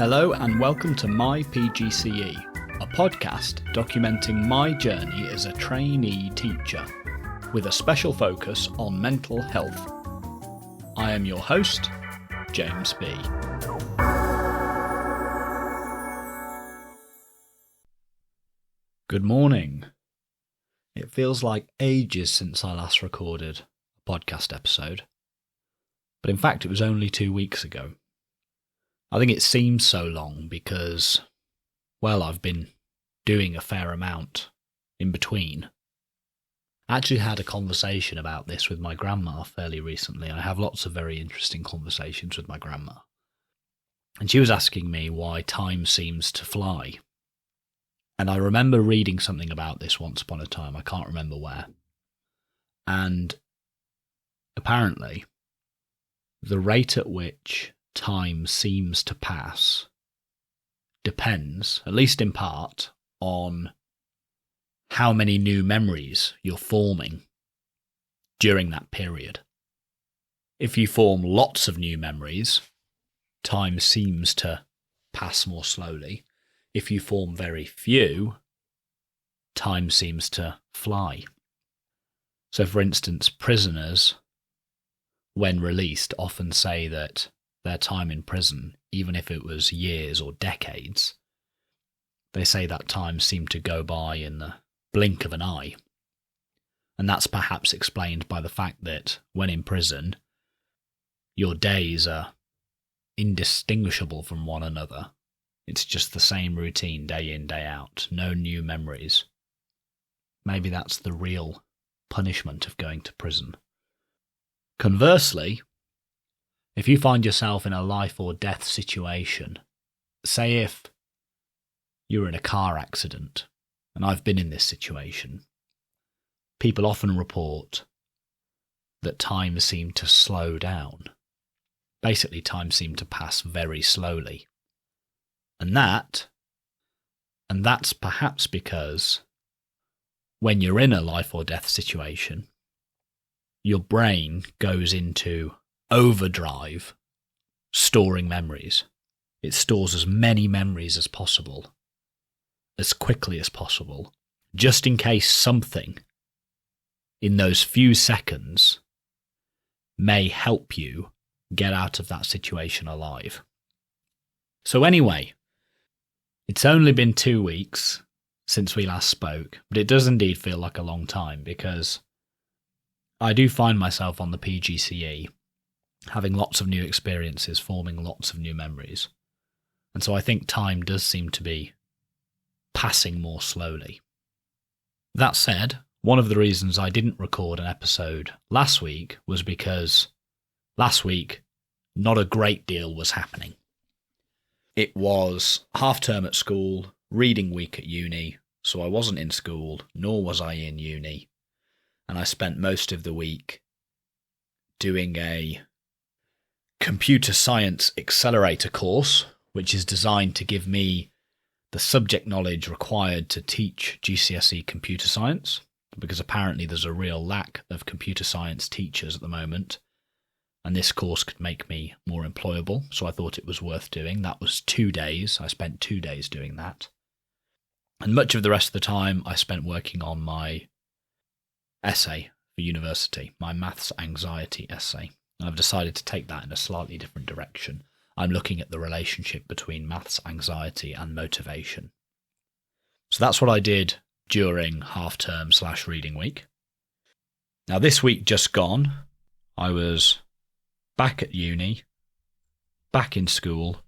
Hello and welcome to My PGCE, a podcast documenting my journey as a trainee teacher, with a special focus on mental health. I am your host, James B. Good morning. It feels like ages since I last recorded a podcast episode, but in fact it was only 2 weeks ago. I think it seems so long because, well, I've been doing a fair amount in between. I actually had a conversation about this with my grandma fairly recently. I have lots of very interesting conversations with my grandma. And she was asking me why time seems to fly. And I remember reading something about this once upon a time. I can't remember where. And apparently, the rate at which time seems to pass depends, at least in part, on how many new memories you're forming during that period. If you form lots of new memories, time seems to pass more slowly. If you form very few, time seems to fly. So, for instance, prisoners, when released, often say that their time in prison, even if it was years or decades, they say that time seemed to go by in the blink of an eye. And that's perhaps explained by the fact that when in prison, your days are indistinguishable from one another. It's just the same routine day in, day out, no new memories. Maybe that's the real punishment of going to prison. Conversely, if you find yourself in a life or death situation, say if you're in a car accident, and I've been in this situation, people often report that time seemed to slow down. Basically, time seemed to pass very slowly. And that's perhaps because when you're in a life or death situation, your brain goes into overdrive, storing memories. It stores as many memories as possible, as quickly as possible, just in case something in those few seconds may help you get out of that situation alive. So anyway, it's only been 2 weeks since we last spoke, but it does indeed feel like a long time because I do find myself on the PGCE having lots of new experiences, forming lots of new memories. And so I think time does seem to be passing more slowly. That said, one of the reasons I didn't record an episode last week was because last week not a great deal was happening. It was half term at school, reading week at uni, so I wasn't in school, nor was I in uni. And I spent most of the week doing a computer science accelerator course, which is designed to give me the subject knowledge required to teach GCSE computer science, because apparently there's a real lack of computer science teachers at the moment, and this course could make me more employable, so I thought it was worth doing. That was 2 days. I spent 2 days doing that. And much of the rest of the time I spent working on my essay for university, my maths anxiety essay. And I've decided to take that in a slightly different direction. I'm looking at the relationship between maths anxiety and motivation. So that's what I did during half-term / reading week. Now this week just gone, I was back at uni, back in school,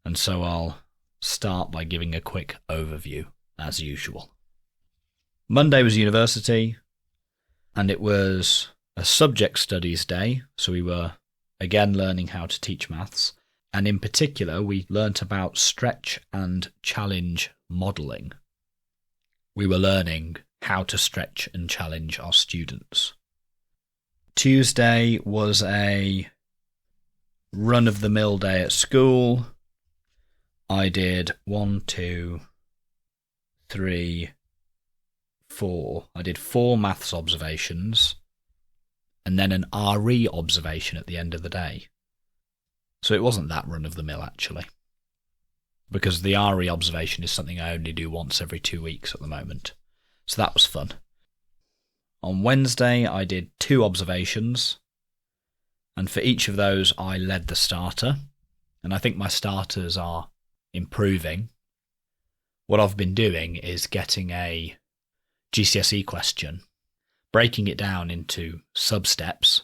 and so I'll start by giving a quick overview, as usual. Monday was university, and it was a subject studies day, so we were again learning how to teach maths, and in particular we learnt about stretch and challenge modelling. We were learning how to stretch and challenge our students. Tuesday was a run-of-the-mill day at school. I did 1, 2, 3, 4. I did 4 maths observations, and then an RE observation at the end of the day. So it wasn't that run-of-the-mill, actually. because the RE observation is something I only do once every 2 weeks at the moment. So that was fun. On Wednesday, I did 2 observations, and for each of those, I led the starter, and I think my starters are improving. What I've been doing is getting a GCSE question, breaking it down into sub-steps,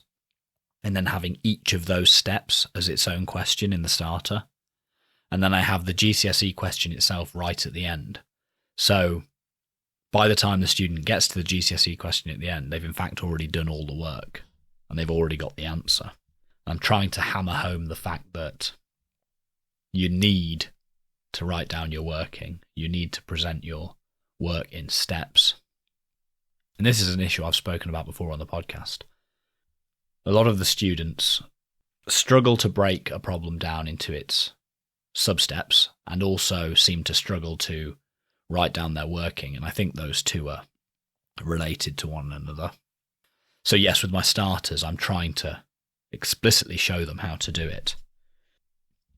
and then having each of those steps as its own question in the starter. And then I have the GCSE question itself right at the end. So by the time the student gets to the GCSE question at the end, they've in fact already done all the work and they've already got the answer. I'm trying to hammer home the fact that you need to write down your working. You need to present your work in steps. And this is an issue I've spoken about before on the podcast. A lot of the students struggle to break a problem down into its sub-steps and also seem to struggle to write down their working. And I think those two are related to one another. So yes, with my starters, I'm trying to explicitly show them how to do it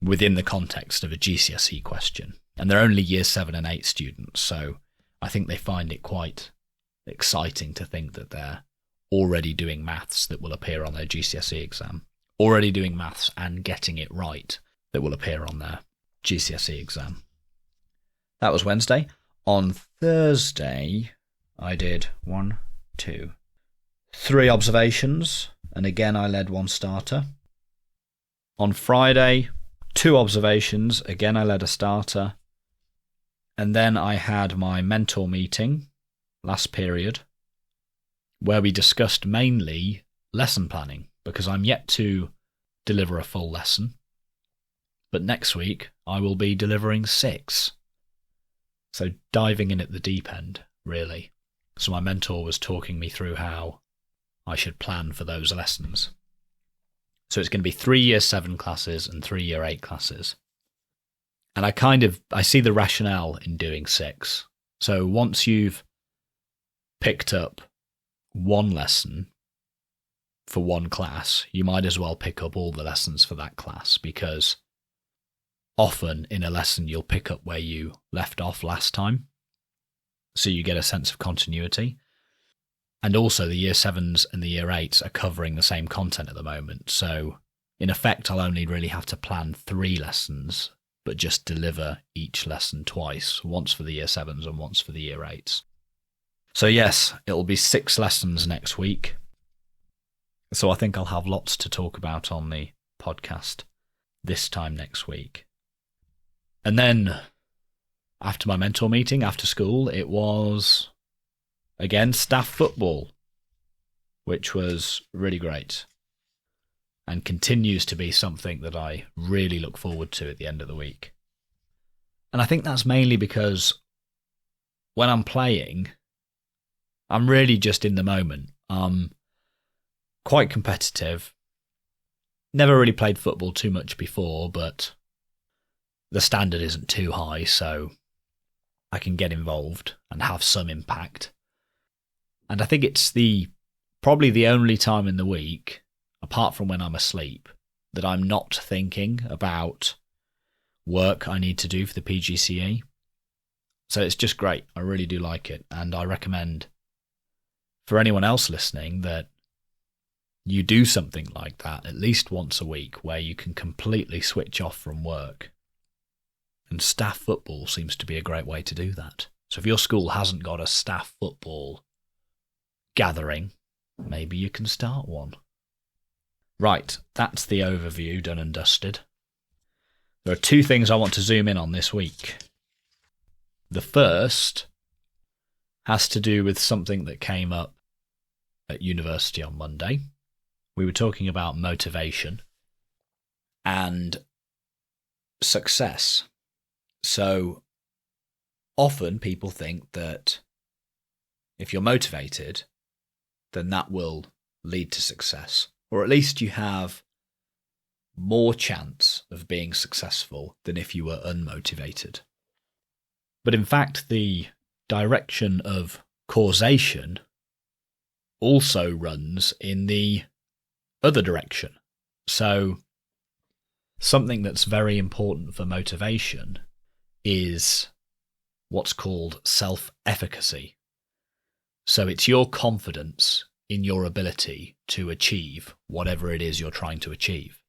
within the context of a GCSE question. And they're only year 7 and 8 students, so I think they find it quite exciting to think that they're already doing maths that will appear on their GCSE exam, already doing maths and getting it right that will appear on their GCSE exam. That was Wednesday. On Thursday, I did 1, 2, 3 observations, and again I led one starter. On Friday, 2 observations, again I led a starter. And then I had my mentor meeting last period, where we discussed mainly lesson planning, because I'm yet to deliver a full lesson. But next week, I will be delivering 6. So diving in at the deep end, really. So my mentor was talking me through how I should plan for those lessons. So it's going to be 3 year 7 classes and 3 year 8 classes. And I see the rationale in doing 6. So once you've picked up one lesson for one class, you might as well pick up all the lessons for that class, because often in a lesson you'll pick up where you left off last time, so you get a sense of continuity. And also the year 7s and the year 8s are covering the same content at the moment, so in effect I'll only really have to plan 3 lessons, but just deliver each lesson twice, once for the year 7s and once for the year 8s. So yes, it'll be 6 lessons next week. So I think I'll have lots to talk about on the podcast this time next week. And then after my mentor meeting, after school, it was again staff football, which was really great and continues to be something that I really look forward to at the end of the week. And I think that's mainly because when I'm playing, I'm really just in the moment. I'm quite competitive. Never really played football too much before, but the standard isn't too high, so I can get involved and have some impact. And I think it's probably the only time in the week, apart from when I'm asleep, that I'm not thinking about work I need to do for the PGCE. So it's just great. I really do like it. And I recommend for anyone else listening that you do something like that at least once a week, where you can completely switch off from work. And staff football seems to be a great way to do that. So if your school hasn't got a staff football gathering, maybe you can start one. Right, that's the overview done and dusted. There are 2 things I want to zoom in on this week. The first has to do with something that came up at university on Monday. We were talking about motivation and success. So often people think that if you're motivated, then that will lead to success, or at least you have more chance of being successful than if you were unmotivated. But in fact, the direction of causation also runs in the other direction. So something that's very important for motivation is what's called self-efficacy. So it's your confidence in your ability to achieve whatever it is you're trying to achieve.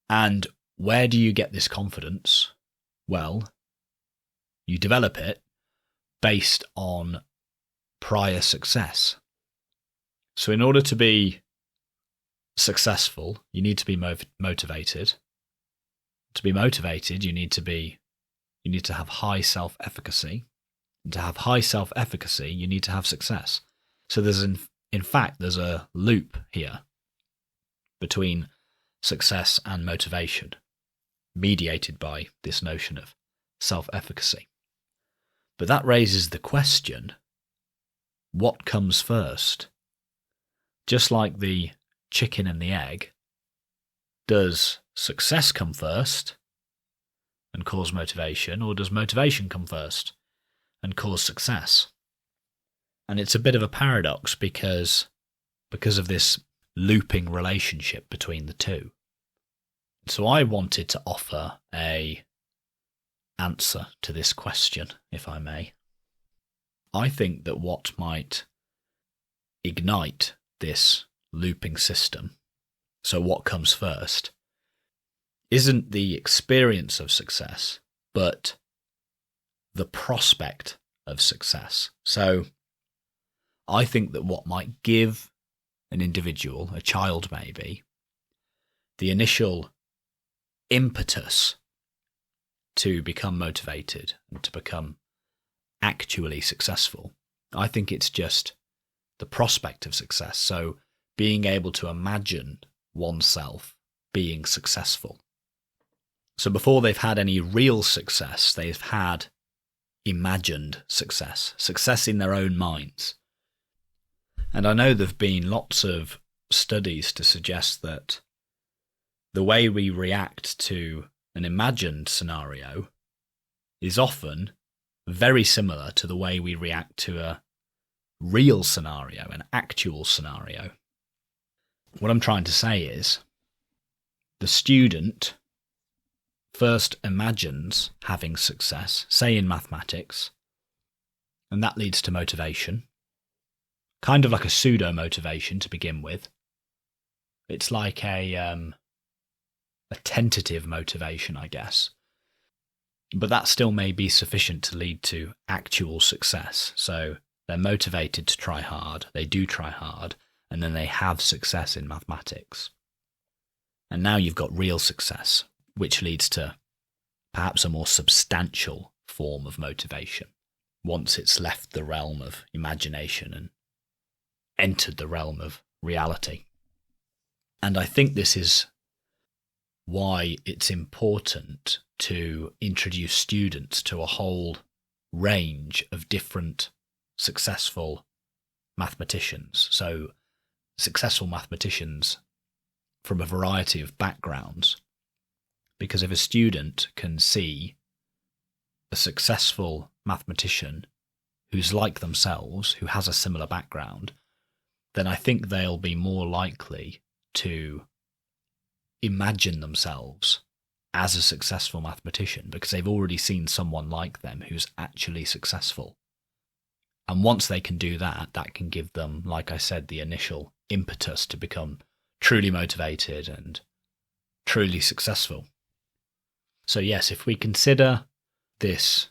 And where do you get this confidence? Well, you develop it based on prior success. So in order to be successful, you need to be motivated. To be motivated, you need to have high self-efficacy. And to have high self-efficacy, you need to have success. So there's in fact a loop here between success and motivation, mediated by this notion of self-efficacy. But that raises the question, what comes first? Just like the chicken and the egg, does success come first and cause motivation, or does motivation come first and cause success? And it's a bit of a paradox because of this looping relationship between the two. So I wanted to offer an answer to this question, if I may. I think that what might ignite this looping system, so what comes first, isn't the experience of success, but the prospect of success. So I think that what might give an individual, a child maybe, the initial impetus to become motivated and to become actually successful, I think it's just the prospect of success. So being able to imagine oneself being successful. So before they've had any real success, they've had imagined success in their own minds. And I know there have been lots of studies to suggest that the way we react to an imagined scenario is often very similar to the way we react to a real scenario, an actual scenario. What I'm trying to say is the student first imagines having success, say in mathematics, and that leads to motivation, kind of like a pseudo-motivation to begin with. It's like a tentative motivation, I guess. But that still may be sufficient to lead to actual success. So they're motivated to try hard, they do try hard, and then they have success in mathematics. And now you've got real success, which leads to perhaps a more substantial form of motivation once it's left the realm of imagination and entered the realm of reality. And I think this is why it's important to introduce students to a whole range of different successful mathematicians. So successful mathematicians from a variety of backgrounds. Because if a student can see a successful mathematician who's like themselves, who has a similar background, then I think they'll be more likely to imagine themselves as a successful mathematician because they've already seen someone like them who's actually successful. And once they can do that, that can give them, like I said, the initial impetus to become truly motivated and truly successful. So yes, if we consider this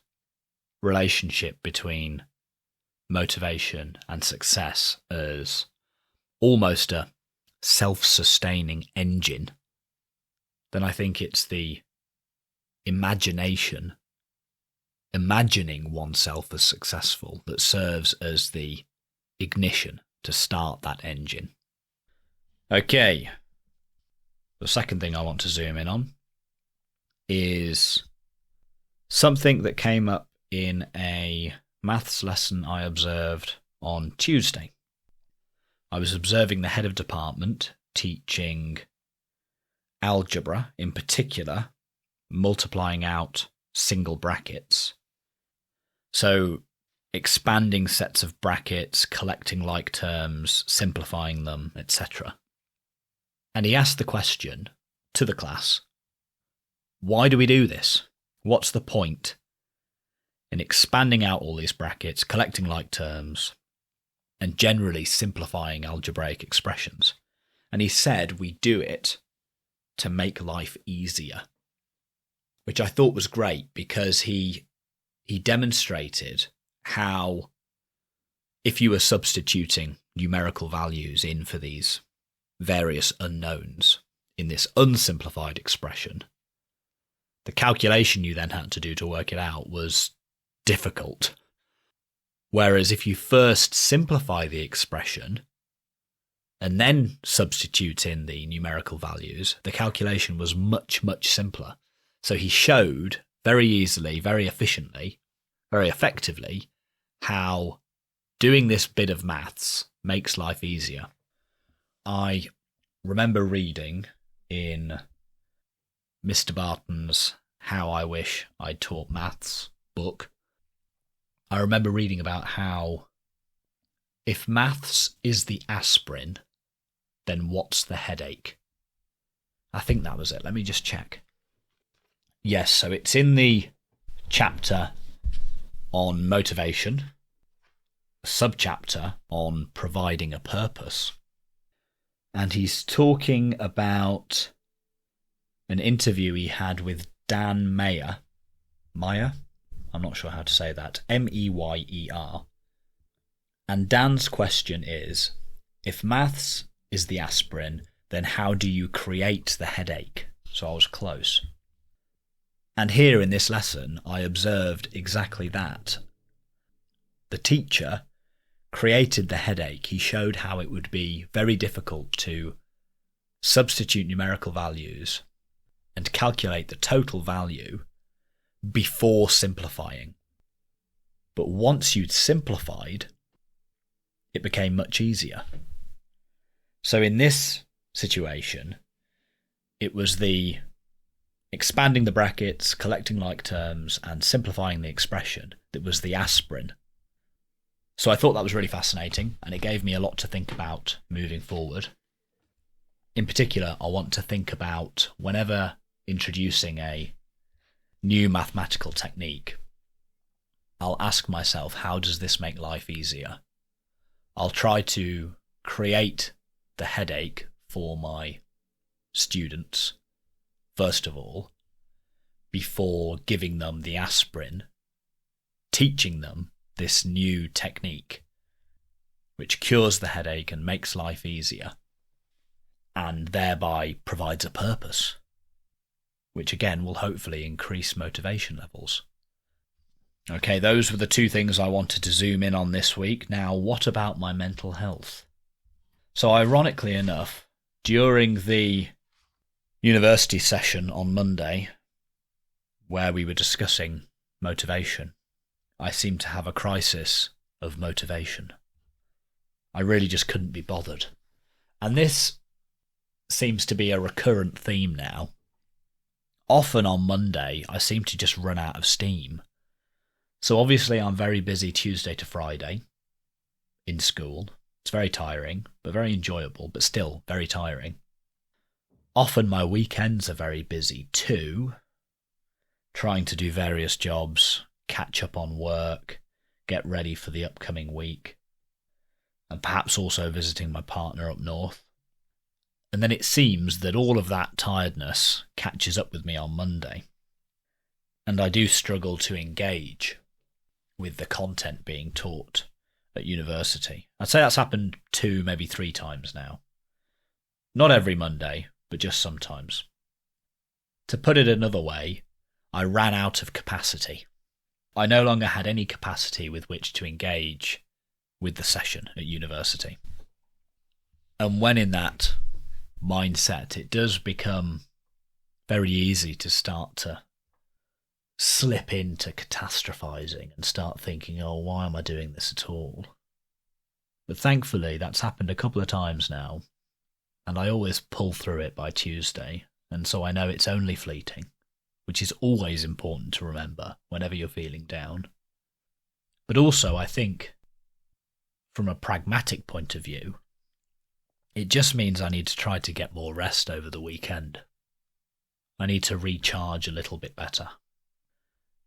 relationship between motivation and success as almost a self-sustaining engine, then I think it's the imagining oneself as successful that serves as the ignition to start that engine. Okay, the second thing I want to zoom in on is something that came up in a maths lesson I observed on Tuesday. I was observing the head of department teaching algebra, in particular, multiplying out single brackets. So expanding sets of brackets, collecting like terms, simplifying them, etc. And he asked the question to the class, why do we do this? What's the point in expanding out all these brackets, collecting like terms, and generally simplifying algebraic expressions? And he said we do it to make life easier, which I thought was great because he demonstrated how if you were substituting numerical values in for these various unknowns in this unsimplified expression, the calculation you then had to do to work it out was difficult. Whereas if you first simplify the expression and then substitute in the numerical values, the calculation was much, much simpler. So he showed very easily, very efficiently, very effectively how doing this bit of maths makes life easier. I remember reading in Mr. Barton's How I Wish I'd Taught Maths book, I remember reading about how if maths is the aspirin, then what's the headache? I think that was it. Let me just check. Yes, so it's in the chapter on motivation, a subchapter on providing a purpose. And he's talking about an interview he had with Dan Meyer. Meyer? I'm not sure how to say that. Meyer. And Dan's question is, if maths is the aspirin, then how do you create the headache? So I was close. And here in this lesson, I observed exactly that. The teacher created the headache. He showed how it would be very difficult to substitute numerical values and calculate the total value before simplifying. But once you'd simplified, it became much easier. So in this situation, it was the expanding the brackets, collecting like terms, and simplifying the expression that was the aspirin. So I thought that was really fascinating, and it gave me a lot to think about moving forward. In particular, I want to think about whenever introducing a new mathematical technique, I'll ask myself, how does this make life easier? I'll try to create the headache for my students, first of all, before giving them the aspirin, teaching them this new technique, which cures the headache and makes life easier, and thereby provides a purpose, which again will hopefully increase motivation levels. Okay, those were the two things I wanted to zoom in on this week. Now, what about my mental health? So ironically enough, during the university session on Monday, where we were discussing motivation, I seemed to have a crisis of motivation. I really just couldn't be bothered. And this seems to be a recurrent theme now. Often on Monday, I seem to just run out of steam. So obviously I'm very busy Tuesday to Friday in school. It's very tiring, but very enjoyable, but still very tiring. Often my weekends are very busy too, trying to do various jobs, catch up on work, get ready for the upcoming week, and perhaps also visiting my partner up north. And then it seems that all of that tiredness catches up with me on Monday, and I do struggle to engage with the content being taught at university. I'd say that's happened 2, maybe 3 times now. Not every Monday, but just sometimes. To put it another way, I ran out of capacity. I no longer had any capacity with which to engage with the session at university. And when in that mindset, it does become very easy to start to slip into catastrophizing and start thinking, oh, why am I doing this at all? But thankfully, that's happened a couple of times now, and I always pull through it by Tuesday, and so I know it's only fleeting, which is always important to remember whenever you're feeling down. But also, I think, from a pragmatic point of view, it just means I need to try to get more rest over the weekend. I need to recharge a little bit better.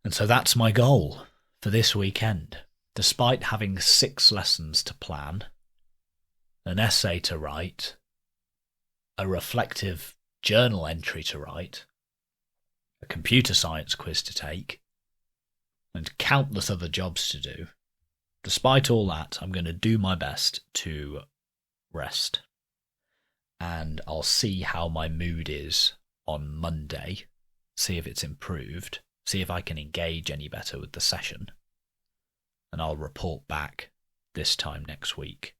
And so that's my goal for this weekend. Despite having 6 lessons to plan, an essay to write, a reflective journal entry to write, a computer science quiz to take, and countless other jobs to do, despite all that, I'm going to do my best to rest. And I'll see how my mood is on Monday, see if it's improved, see if I can engage any better with the session. And I'll report back this time next week.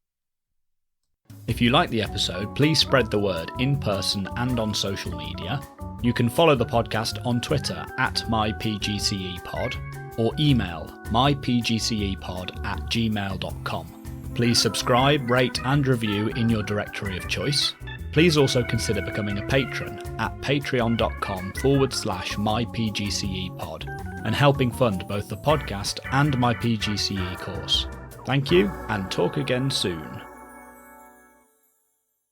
If you like the episode, please spread the word in person and on social media. You can follow the podcast on Twitter @mypgcepod or email mypgcepod@gmail.com. Please subscribe, rate and review in your directory of choice. Please also consider becoming a patron at patreon.com/mypgcepod and helping fund both the podcast and my PGCE course. Thank you, and talk again soon.